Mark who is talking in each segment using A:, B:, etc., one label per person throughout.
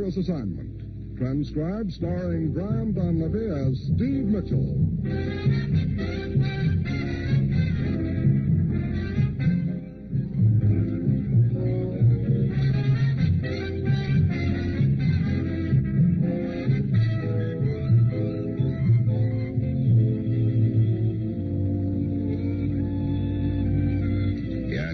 A: Dangerous Assignment. Transcribed, starring Brian Donlevy as Steve Mitchell.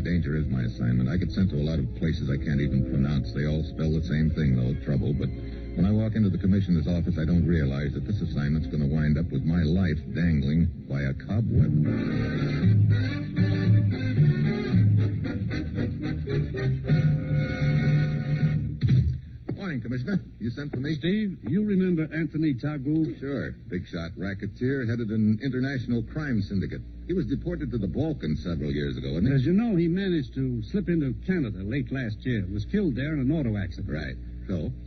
B: Danger is my assignment. I get sent to a lot of places I can't even pronounce. They all spell the same thing, though, trouble. But when I walk into the commissioner's office, I don't realize that this assignment's going to wind up with my life dangling by a cobweb. Morning, Commissioner. You sent for me?
C: Steve, you remember Anthony Targoux?
B: Sure. Big shot racketeer, headed an international crime syndicate. He was deported to the Balkans several years ago, wasn't he?
C: As you know, he managed to slip into Canada late last year. Was killed there in an auto accident.
B: Right.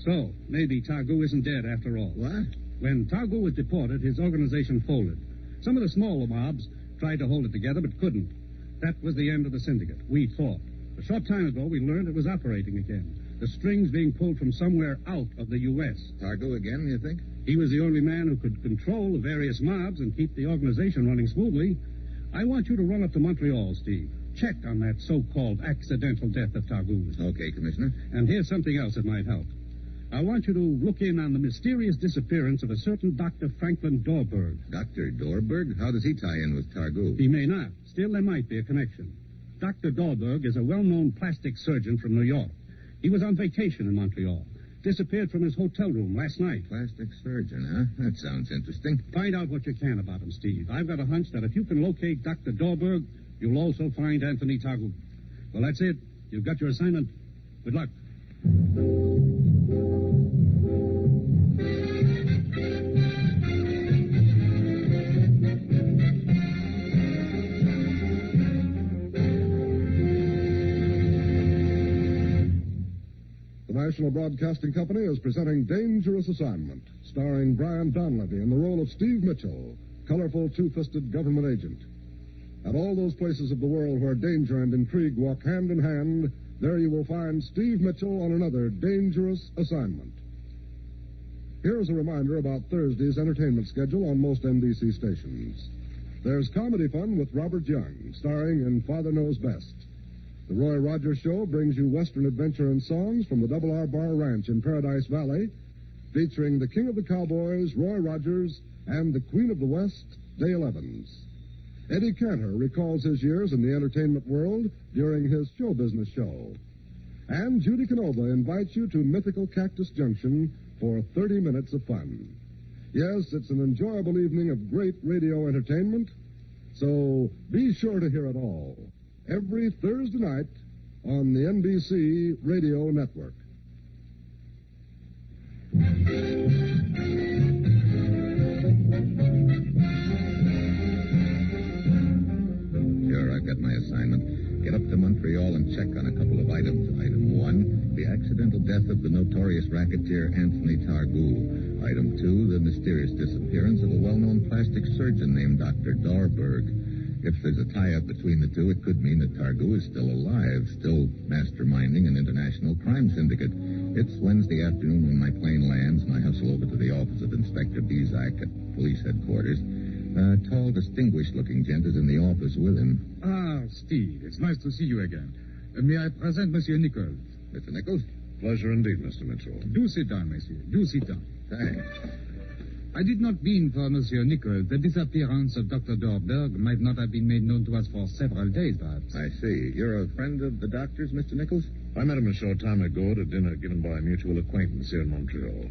C: So, maybe Targoux isn't dead after all.
B: What?
C: When Targoux was deported, his organization folded. Some of the smaller mobs tried to hold it together, but couldn't. That was the end of the syndicate, we thought. A short time ago, we learned it was operating again. The strings being pulled from somewhere out of the U.S.
B: Targoux again, you think?
C: He was the only man who could control the various mobs and keep the organization running smoothly. I want you to run up to Montreal, Steve. Check on that so-called accidental death of Targoux.
B: Okay, Commissioner.
C: And here's something else that might help. I want you to look in on the mysterious disappearance of a certain Dr. Franklin Dorberg.
B: Dr. Dorberg? How does he tie in with Targoux?
C: He may not. Still, there might be a connection. Dr. Dorberg is a well-known plastic surgeon from New York. He was on vacation in Montreal. Disappeared from his hotel room last night.
B: Plastic surgeon, huh? That sounds interesting.
C: Find out what you can about him, Steve. I've got a hunch that if you can locate Dr. Dorberg, you'll also find Anthony Targoux. Well, that's it. You've got your assignment. Good luck.
A: The National Broadcasting Company is presenting Dangerous Assignment, starring Brian Donlevy in the role of Steve Mitchell, colorful two-fisted government agent. At all those places of the world where danger and intrigue walk hand in hand, there you will find Steve Mitchell on another Dangerous Assignment. Here's a reminder about Thursday's entertainment schedule on most NBC stations. There's comedy fun with Robert Young, starring in Father Knows Best. The Roy Rogers Show brings you Western adventure and songs from the Double R Bar Ranch in Paradise Valley, featuring the King of the Cowboys, Roy Rogers, and the Queen of the West, Dale Evans. Eddie Cantor recalls his years in the entertainment world during his show business show. And Judy Canova invites you to mythical Cactus Junction for 30 minutes of fun. Yes, it's an enjoyable evening of great radio entertainment, so be sure to hear it all every Thursday night on the NBC Radio Network.
B: Sure, I've got my assignment. Get up to Montreal and check on a couple of items. Item 1, the accidental death of the notorious racketeer Anthony Targoux. Item 2, the mysterious disappearance of a well-known plastic surgeon named Dr. Dorberg. If there's a tie-up between the two, it could mean that Targoux is still alive, still masterminding an international crime syndicate. It's Wednesday afternoon when my plane lands, and I hustle over to the office of Inspector Bizak at police headquarters. A tall, distinguished-looking gent is in the office with him.
D: Ah, Steve, it's nice to see you again. May I present Monsieur Nichols?
B: Mr. Nichols?
A: Pleasure indeed, Mr. Mitchell.
D: Do sit down, monsieur. Do sit down.
B: Thanks.
D: I did not mean for Monsieur Nichols. The disappearance of Dr. Dorberg might not have been made known to us for several days, perhaps.
B: I see. You're a friend of the doctor's, Mr. Nichols?
E: I met him a short time ago at a dinner given by a mutual acquaintance here in Montreal.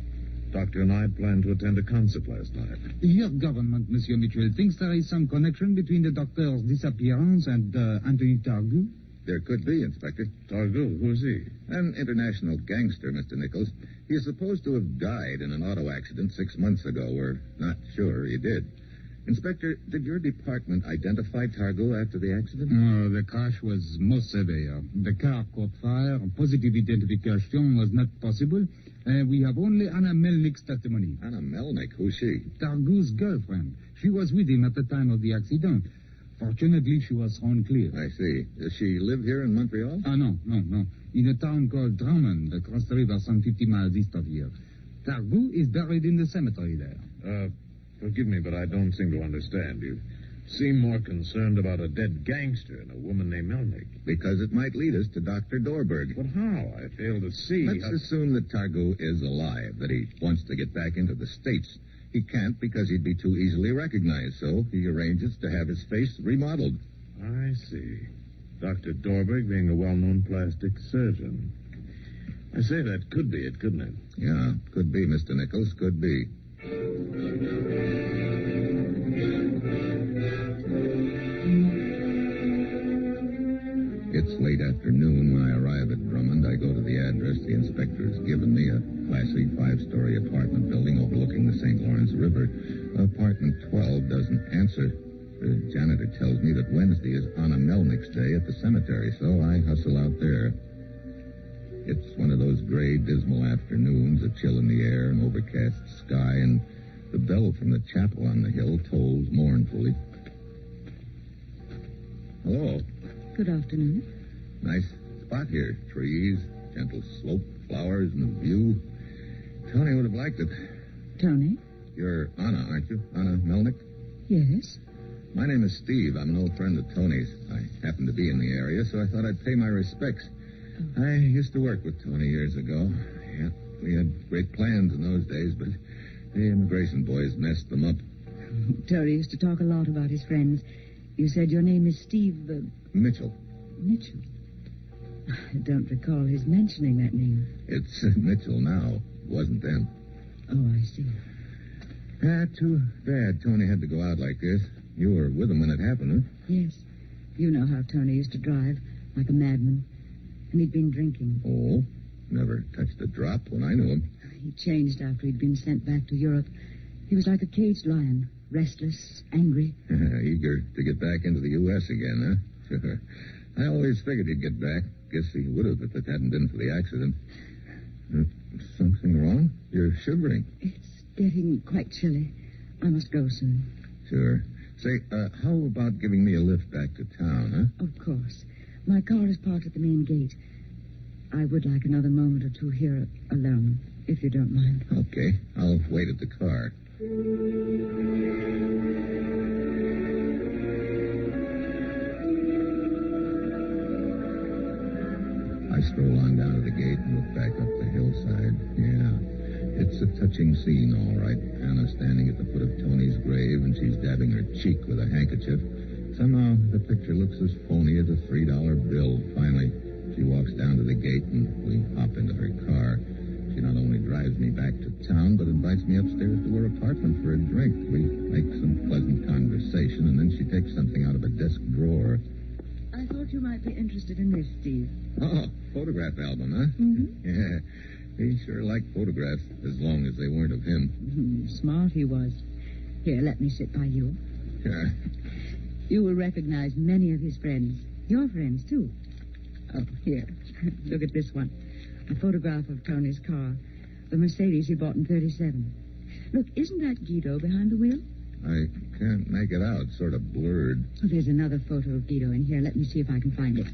E: Doctor and I planned to attend a concert last night.
D: Your government, Monsieur Mitchell, thinks there is some connection between the doctor's disappearance and Anthony Targoux?
B: There could be, Inspector.
E: Targoux, who is he?
B: An international gangster, Mr. Nichols. He is supposed to have died in an auto accident 6 months ago. We're not sure he did. Inspector, did your department identify Targoux after the accident?
D: No, the crash was most severe. The car caught fire. Positive identification was not possible. We have only Anna Melnick's testimony.
B: Anna Melnick? Who's she?
D: Targoux's girlfriend. She was with him at the time of the accident. Fortunately, she was thrown clear.
B: I see. Does she live here in Montreal?
D: No. In a town called Drummond, across the river some 50 miles east of here. Targou is buried in the cemetery there.
E: Forgive me, but I don't seem to understand. You seem more concerned about a dead gangster and a woman named Melnick.
B: Because it might lead us to Dr. Dorberg.
E: But how? I fail to see.
B: Let's assume that Targou is alive, that he wants to get back into the States. He can't because he'd be too easily recognized, so he arranges to have his face remodeled.
E: I see. Dr. Dorberg being a well-known plastic surgeon. I say that could be it, couldn't it?
B: Yeah, could be, Mr. Nichols, could be. It's late afternoon when I arrive at Drummond. I go to the address the inspector has given me, a classy 5-story apartment building overlooking the St. Lawrence River. Apartment 12 doesn't answer. The janitor tells me that Wednesday is Anna Melnick's day at the cemetery, so I hustle out there. It's one of those gray, dismal afternoons, a chill in the air, an overcast sky, and the bell from the chapel on the hill tolls mournfully. Hello.
F: Good afternoon.
B: Nice spot here. Trees, gentle slope, flowers, and a view. Tony would have liked it.
F: Tony?
B: You're Anna, aren't you? Anna Melnick?
F: Yes.
B: My name is Steve. I'm an old friend of Tony's. I happen to be in the area, so I thought I'd pay my respects.
F: Oh.
B: I used to work with Tony years ago. Yeah, we had great plans in those days, but the immigration boys messed them up.
F: Tony used to talk a lot about his friends. You said your name is Steve...
B: Mitchell.
F: Mitchell? I don't recall his mentioning that name.
B: It's Mitchell now. It wasn't then.
F: Oh, I see.
B: Too bad Tony had to go out like this. You were with him when it happened, huh?
F: Yes. You know how Tony used to drive, like a madman. And he'd been drinking.
B: Oh? Never touched a drop when I knew him.
F: He changed after he'd been sent back to Europe. He was like a caged lion, restless, angry.
B: Eager to get back into the U.S. again, huh? Sure. I always figured he'd get back. Guess he would have if it hadn't been for the accident. Something wrong? You're shivering.
F: It's getting quite chilly. I must go soon.
B: Sure. Say, how about giving me a lift back to town, huh?
F: Of course. My car is parked at the main gate. I would like another moment or two here alone, if you don't mind.
B: Okay. I'll wait at the car. I stroll on down to the gate and look back up the hillside. Yeah, it's a touching scene, all right. Anna standing at the foot of Tony's grave, and she's dabbing her cheek with a handkerchief. Somehow, the picture looks as phony as a $3 bill. Finally, she walks down to the gate, and we hop into her car. She not only drives me back to town, but invites me upstairs to her apartment for a drink. We make some pleasant conversation, and then she takes something out of a desk drawer.
F: I thought you might be interested in this, Steve.
B: Oh, photograph album, huh?
F: Mm-hmm.
B: Yeah, he sure liked photographs, as long as they weren't of him.
F: Smart he was. Here, let me sit by you.
B: Sure.
F: You will recognize many of his friends. Your friends, too. Oh, here. Look at this one. A photograph of Tony's car. The Mercedes he bought in 37. Look, isn't that Guido behind the wheel?
B: I can't make it out. Sort of blurred.
F: Oh, there's another photo of Guido in here. Let me see if I can find it.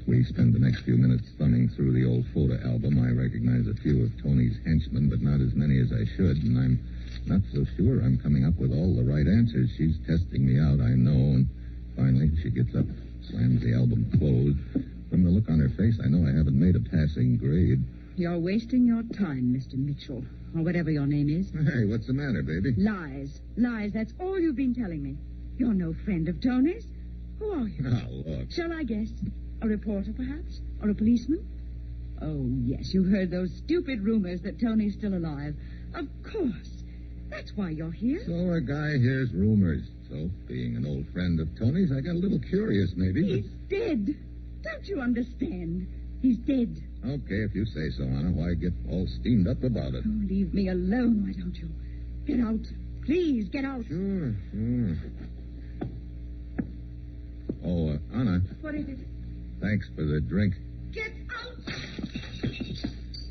B: We spend the next few minutes thumbing through the old photo album. I recognize a few of Tony's henchmen, but not as many as I should, and I'm not so sure I'm coming up with all the right answers. She's testing me out, I know, and finally she gets up, slams the album closed. From the look on her face, I know I haven't made a passing grade.
F: You're wasting your time, Mr. Mitchell, or whatever your name is.
B: Hey, what's the matter, baby?
F: Lies. Lies, that's all you've been telling me. You're no friend of Tony's. Who are you?
B: Now, look.
F: Shall I guess? A reporter, perhaps? Or a policeman? Oh, yes, you heard those stupid rumors that Tony's still alive. Of course. That's why you're here.
B: So a guy hears rumors. So, being an old friend of Tony's, I got a little curious, maybe.
F: He's dead. Don't you understand? He's dead.
B: Okay, if you say so, Anna. Why get all steamed up about it?
F: Oh, leave me alone, why don't you? Get out. Please, get out.
B: Sure. Oh, Anna,
F: What is it?
B: thanks for the drink.
F: Get out!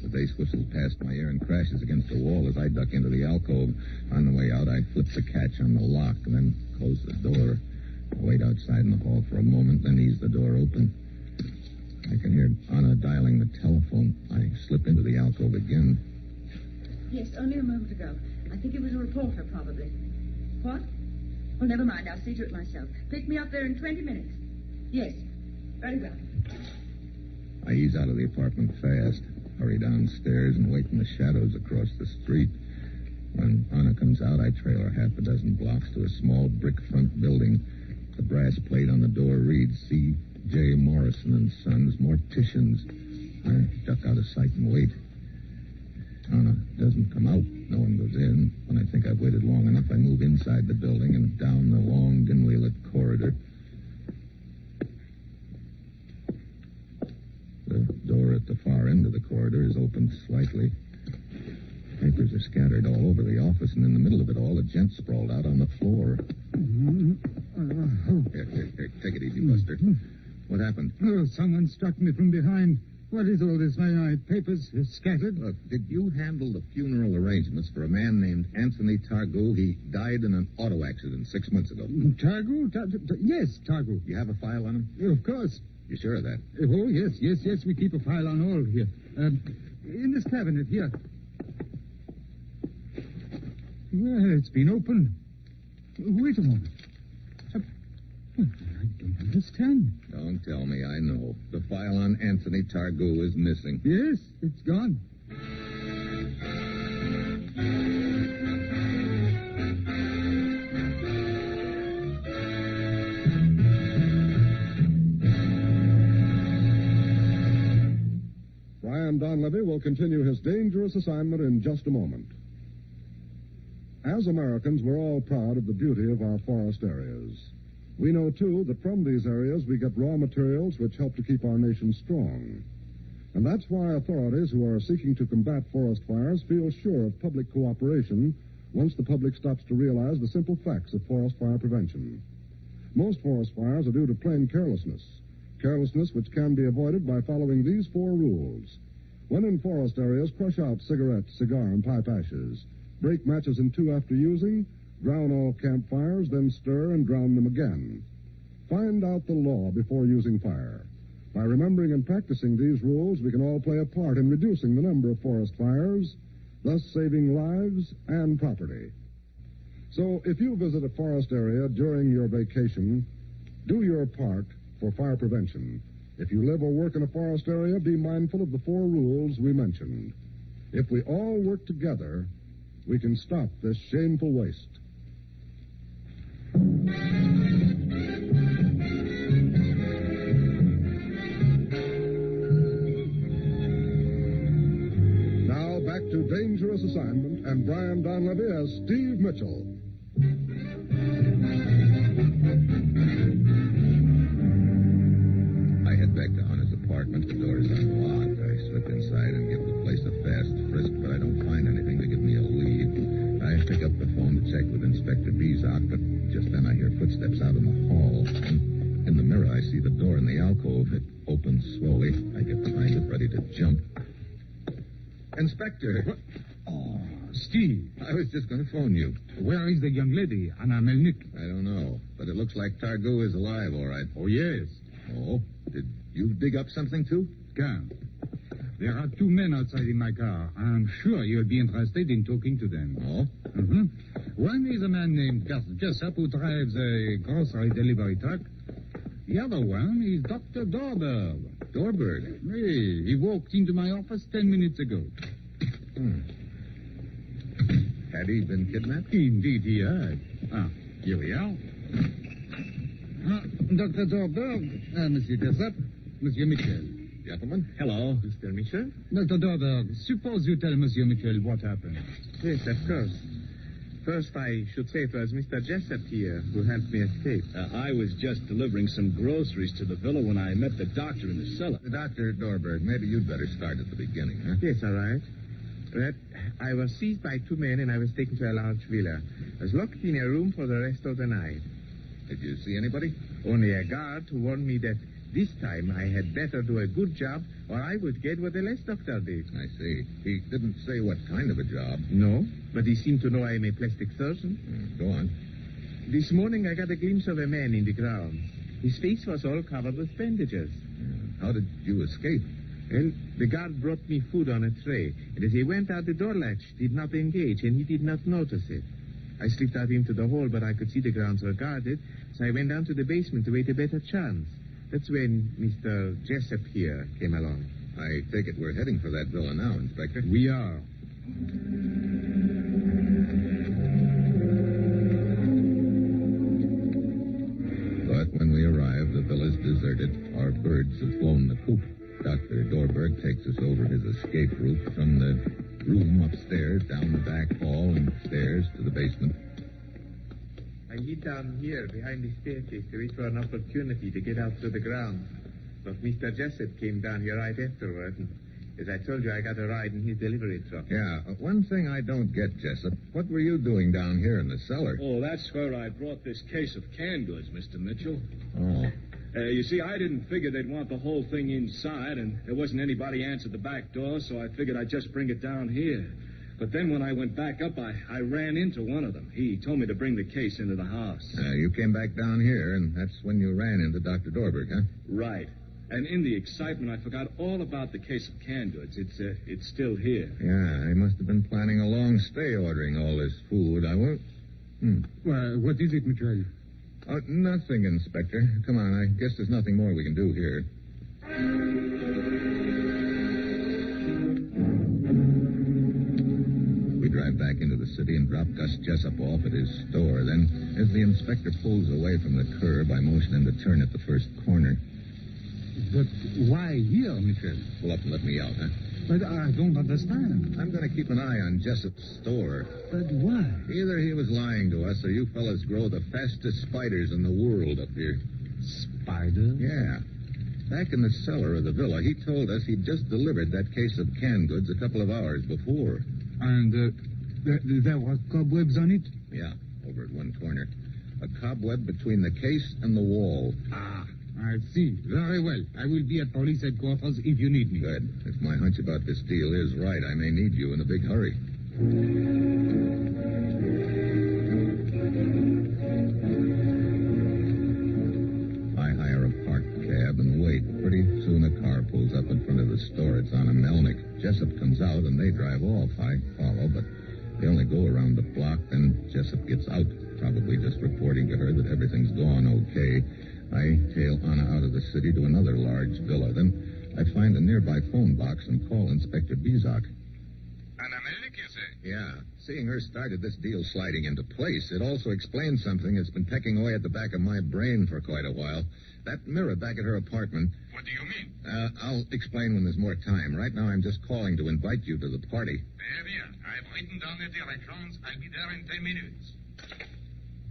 B: The bass whistles past my ear and crashes against the wall as I duck into the alcove. On the way out, I flip the catch on the lock and then close the door. I wait outside in the hall for a moment, then ease the door open. I can hear Anna dialing the telephone. I slip into the alcove again.
G: Yes, only a moment ago. I think it was a reporter, probably. What? Well, never mind. I'll see to it myself. Pick me up there in 20 minutes. Yes. Very well.
B: I ease out of the apartment fast, hurry downstairs, and wait in the shadows across the street. When Anna comes out, I trail her half a dozen blocks to a small brick front building. The brass plate on the door reads C.J. Morrison and Sons, Morticians. I duck out of sight and wait. Anna doesn't come out. No one goes in. When I think I've waited long enough, I move inside the building and down the long, dimly lit corridor. The door at the far end of the corridor is opened slightly. Papers are scattered all over the office, and in the middle of it all, a gent sprawled out on the floor. Here, take it easy, Buster. What happened?
D: Oh, someone struck me from behind. What is all this? My papers are scattered.
B: Look, did you handle the funeral arrangements for a man named Anthony Targoux? He died in an auto accident 6 months ago.
D: Targoux? Yes, Targoux.
B: You have a file on him?
D: Of course.
B: You sure of that?
D: Oh, yes. We keep a file on all here. In this cabinet, here. Well, it's been opened. Wait a moment. I don't understand.
B: Don't tell me I know. The file on Anthony Targoux is missing.
D: Yes, it's gone.
A: Brian Donlevy will continue his dangerous assignment in just a moment. As Americans, we're all proud of the beauty of our forest areas. We know, too, that from these areas we get raw materials which help to keep our nation strong. And that's why authorities who are seeking to combat forest fires feel sure of public cooperation once the public stops to realize the simple facts of forest fire prevention. Most forest fires are due to plain carelessness which can be avoided by following these 4 rules. When in forest areas, crush out cigarettes, cigar, and pipe ashes. Break matches in 2 after using. Drown all campfires, then stir and drown them again. Find out the law before using fire. By remembering and practicing these rules, we can all play a part in reducing the number of forest fires, thus saving lives and property. So, if you visit a forest area during your vacation, do your part for fire prevention. If you live or work in a forest area, be mindful of the 4 rules we mentioned. If we all work together, we can stop this shameful waste. Now back to Dangerous Assignment and Brian Donlevy as Steve Mitchell.
B: I head back to Anna's apartment. The door is unlocked. I slip inside and give the place a fast frisk, but I don't find anything to give me a lead. I pick up the phone to check with Inspector Bizak, but just then I hear footsteps out in the hall. And in the mirror, I see the door in the alcove. It opens slowly. I get behind it, ready to jump. Inspector.
D: What? Oh, Steve.
B: I was just going to phone you.
D: Where is the young lady, Anna Melnick?
B: I don't know, but it looks like Targoux is alive, all right.
D: Oh, yes.
B: Oh, did you dig up something, too?
D: Come. There are 2 men outside in my car. I'm sure you'll be interested in talking to them.
B: Oh?
D: Mm-hmm. One is a man named Gus Jessup who drives a grocery delivery truck. The other one is Dr. Dorberg.
B: Dorberg?
D: Hey, he walked into my office 10 minutes ago.
B: Had he been kidnapped?
D: Indeed he had. Here we are. Dr. Dorberg, Monsieur Jessup, Monsieur Mitchell.
B: Gentlemen?
E: Hello, Mr. Mitchell.
D: Dr. Dorberg, suppose you tell Monsieur Mitchell what happened.
E: Yes, of course. First, I should say it was Mr. Jessup here who helped me escape.
C: I was just delivering some groceries to the villa when I met the doctor in the cellar.
B: Dr. Dorberg, maybe you'd better start at the beginning, huh?
E: Yes, all right. But I was seized by 2 men and I was taken to a large villa. I was locked in a room for the rest of the night.
B: Did you see anybody?
E: Only a guard who warned me that
H: This time I had better do a good job, or I would get what the last doctor did.
B: I see. He didn't say what kind of a job.
H: No, but he seemed to know I am a plastic surgeon.
B: Go on.
H: This morning I got a glimpse of a man in the grounds. His face was all covered with bandages.
B: How did you escape?
H: Well, the guard brought me food on a tray, and as he went out, the door latch did not engage, and he did not notice it. I slipped out into the hall, but I could see the grounds were guarded, so I went down to the basement to wait a better chance. That's when Mr. Jessup here came along.
B: I take it we're heading for that villa now, Inspector.
D: We are.
B: But when we arrive, the villa's deserted. Our birds have flown the coop. Dr. Dorberg takes us over his escape route from the room upstairs, down the back hall, and stairs to the basement.
H: I hid down here behind the staircase to wait for an opportunity to get out to the ground. But Mr. Jessup came down here right afterward, and as I told you, I got a ride in his delivery truck.
B: Yeah, one thing I don't get, Jessup. What were you doing down here in the cellar?
I: Oh, that's where I brought this case of canned goods, Mr. Mitchell.
B: Oh.
I: You see, I didn't figure they'd want the whole thing inside, and there wasn't anybody answered the back door, so I figured I'd just bring it down here. But then when I went back up, I ran into one of them. He told me to bring the case into the house.
B: You came back down here, and that's when you ran into Dr. Dorberg, huh?
I: Right. And in the excitement, I forgot all about the case of canned goods. It's still here.
B: Yeah, he must have been planning a long stay ordering all this food. I won't...
D: Well, what is it, Mitchell?
B: Nothing, Inspector. Come on, I guess there's nothing more we can do here. We drive back into the city and drop Gus Jessup off at his store. Then, as the inspector pulls away from the curb, I motion him to turn at the first corner.
D: But why here, Mitchell?
B: Pull up and let me out, huh?
D: But I don't understand.
B: I'm going to keep an eye on Jessup's store.
D: But why?
B: Either he was lying to us or you fellas grow the fastest spiders in the world up here.
D: Spiders?
B: Yeah. Back in the cellar of the villa, he told us he'd just delivered that case of canned goods a couple of hours before.
D: And there were cobwebs on it?
B: Yeah, over at one corner. A cobweb between the case and the wall.
D: Ah, I see. Very well. I will be at police headquarters if you need me.
B: Good. If my hunch about this deal is right, I may need you in a big hurry. I hire a parked cab and wait. Pretty soon a car pulls up in front of the store. It's on a Melnick. Jessup comes out and they drive off. I follow, but they only go around the block. Then Jessup gets out, probably just reporting to her that everything's gone okay. I tail Anna out of the city to another large villa. Then I find a nearby phone box and call Inspector Bizak.
D: Anna Melnick, you say?
B: Yeah. Seeing her started this deal sliding into place. It also explains something that's been pecking away at the back of my brain for quite a while. That mirror back at her apartment.
D: What do you mean?
B: I'll explain when there's more time. Right now, I'm just calling to invite you to the party.
D: Very bien. I've written down the directions. I'll be there in 10 minutes.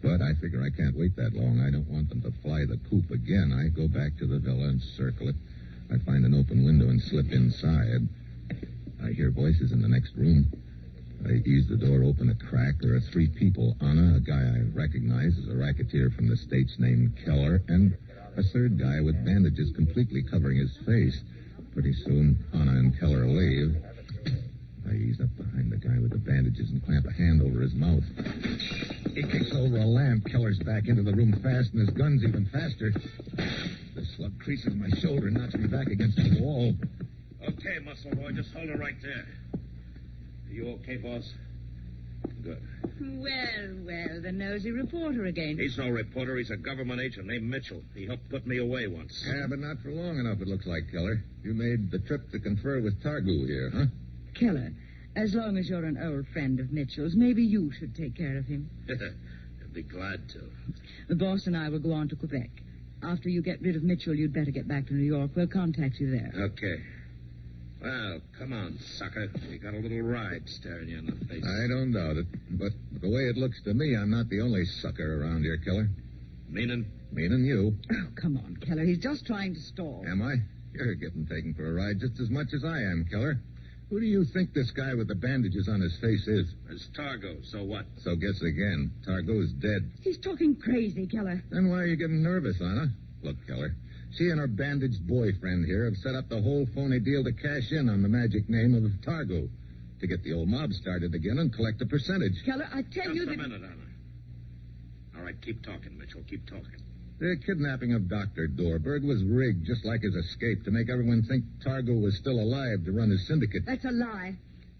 B: But I figure I can't wait that long. I don't want them to fly the coop again. I go back to the villa and circle it. I find an open window and slip inside. I hear voices in the next room. I ease the door open a crack. There are three people. Anna, a guy I recognize as a racketeer from the States named Keller, and a third guy with bandages completely covering his face. Pretty soon, Anna and Keller leave. I ease up behind the guy with the bandages and clamp a hand over his mouth. He kicks over a lamp. Keller's back into the room fast, and his gun's even faster. The slug creases my shoulder and knocks me back against the wall.
E: Okay, muscle boy, just hold her right there. Are you okay, boss? Good.
F: Well, the nosy reporter again.
E: He's no reporter. He's a government agent named Mitchell. He helped put me away once.
B: Yeah, but not for long enough, it looks like, Keller. You made the trip to confer with Targu here, huh?
F: Keller, as long as you're an old friend of Mitchell's, maybe you should take care of him.
E: I'd be glad to.
F: The boss and I will go on to Quebec. After you get rid of Mitchell, you'd better get back to New York. We'll contact you there.
E: Okay. Well, come on, sucker. You got a little ride staring you in the face.
B: I don't doubt it. But the way it looks to me, I'm not the only sucker around here, Keller.
E: Meaning?
B: Meaning you.
F: Oh, come on, Keller. He's just trying to stall.
B: Am I? You're getting taken for a ride just as much as I am, Keller. Who do you think this guy with the bandages on his face is?
E: It's Targo, so what?
B: So guess again. Targo's dead.
F: He's talking crazy, Keller.
B: Then why are you getting nervous, Anna? Look, Keller, She and her bandaged boyfriend here have set up the whole phony deal to cash in on the magic name of Targo, to get the old mob started again and collect a percentage.
G: Keller, I tell you that...
I: Just a minute, Anna. All right, keep talking, Mitchell. Keep talking.
B: The kidnapping of Dr. Dorberg was rigged, just like his escape, to make everyone think Targo was still alive to run his syndicate.
G: That's a lie.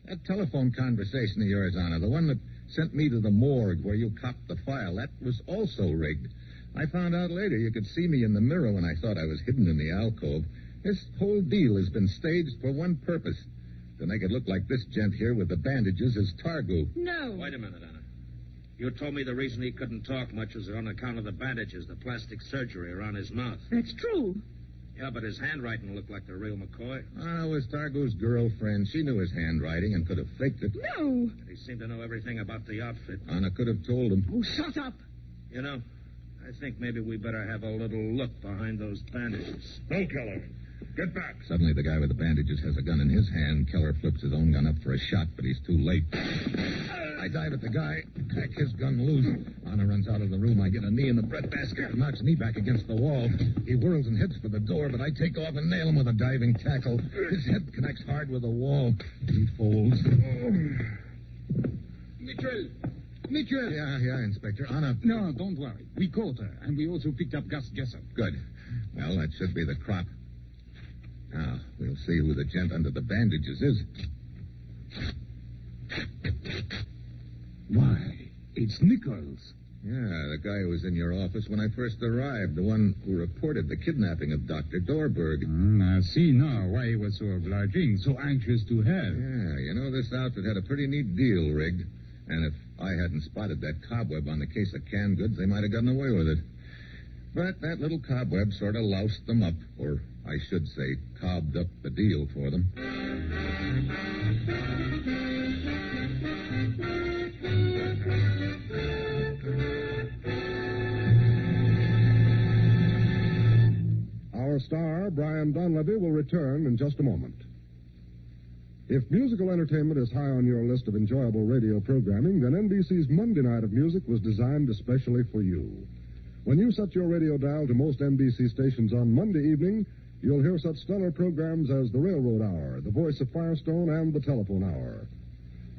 B: That telephone conversation of yours, Anna, the one that sent me to the morgue where you copped the file, that was also rigged. I found out later you could see me in the mirror when I thought I was hidden in the alcove. This whole deal has been staged for one purpose, to make it look like this gent here with the bandages is Targo.
G: No.
I: Wait a minute, Anna. You told me the reason he couldn't talk much was on account of the bandages, the plastic surgery around his mouth.
G: That's true.
I: Yeah, but his handwriting looked like the real McCoy.
B: It was Targo's girlfriend. She knew his handwriting and could have faked it.
G: No.
I: And he seemed to know everything about the outfit.
B: Anna could have told him.
G: Oh, shut up.
I: You know, I think maybe we better have a little look behind those bandages.
E: No, Keller. Get back.
B: Suddenly, the guy with the bandages has a gun in his hand. Keller flips his own gun up for a shot, but he's too late. I dive at the guy, crack his gun loose. Anna runs out of the room. I get a knee in the breadbasket and knocks me back against the wall. He whirls and heads for the door, but I take off and nail him with a diving tackle. His head connects hard with the wall. He folds.
D: Mitchell!
B: Yeah, Inspector. Anna.
D: No, don't worry. We caught her, and we also picked up Gus Jessup.
B: Good. Well, that should be the crop. Now, we'll see who the gent under the bandages is.
D: Why, it's Nichols.
B: Yeah, the guy who was in your office when I first arrived, the one who reported the kidnapping of Dr. Dorberg.
D: I see now why he was so obliging, so anxious to help.
B: Yeah, you know, this outfit had a pretty neat deal rigged. And if I hadn't spotted that cobweb on the case of canned goods, they might have gotten away with it. But that little cobweb sort of loused them up, or I should say, cobbed up the deal for them.
A: Our star, Brian Donlevy, will return in just a moment. If musical entertainment is high on your list of enjoyable radio programming, then NBC's Monday Night of Music was designed especially for you. When you set your radio dial to most NBC stations on Monday evening, you'll hear such stellar programs as The Railroad Hour, The Voice of Firestone, and The Telephone Hour.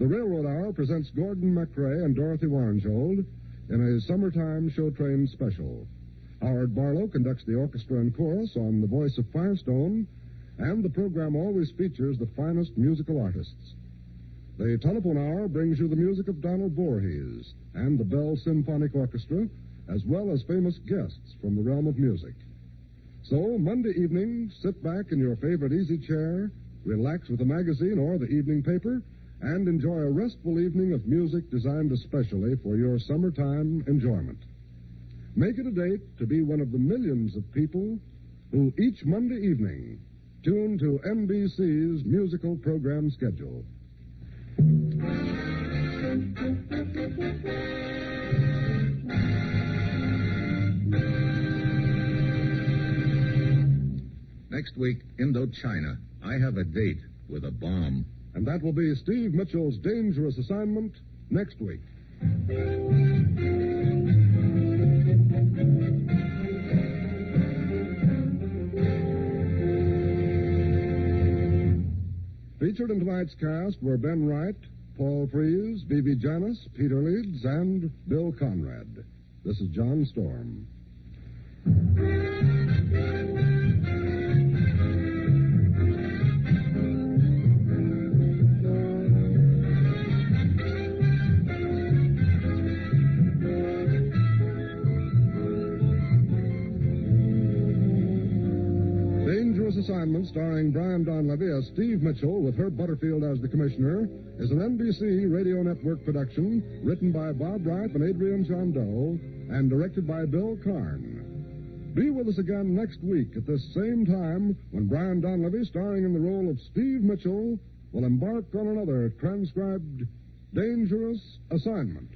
A: The Railroad Hour presents Gordon MacRae and Dorothy Warnjold in a summertime show train special. Howard Barlow conducts the orchestra and chorus on The Voice of Firestone, and the program always features the finest musical artists. The Telephone Hour brings you the music of Donald Voorhees and the Bell Symphonic Orchestra, as well as famous guests from the realm of music. So, Monday evening, sit back in your favorite easy chair, relax with a magazine or the evening paper, and enjoy a restful evening of music designed especially for your summertime enjoyment. Make it a date to be one of the millions of people who each Monday evening tune to NBC's musical program schedule.
B: Next week, Indochina. I have a date with a bomb.
A: And that will be Steve Mitchell's dangerous assignment next week. Featured in tonight's cast were Ben Wright, Paul Frees, Vivi Janis, Peter Leeds, and Bill Conrad. This is John Storm. Assignment, starring Brian Donlevy as Steve Mitchell with Herb Butterfield as the commissioner, is an NBC Radio Network production written by Bob Wright and Adrian Jondeau and directed by Bill Karn. Be with us again next week at this same time when Brian Donlevy, starring in the role of Steve Mitchell, will embark on another transcribed dangerous assignment.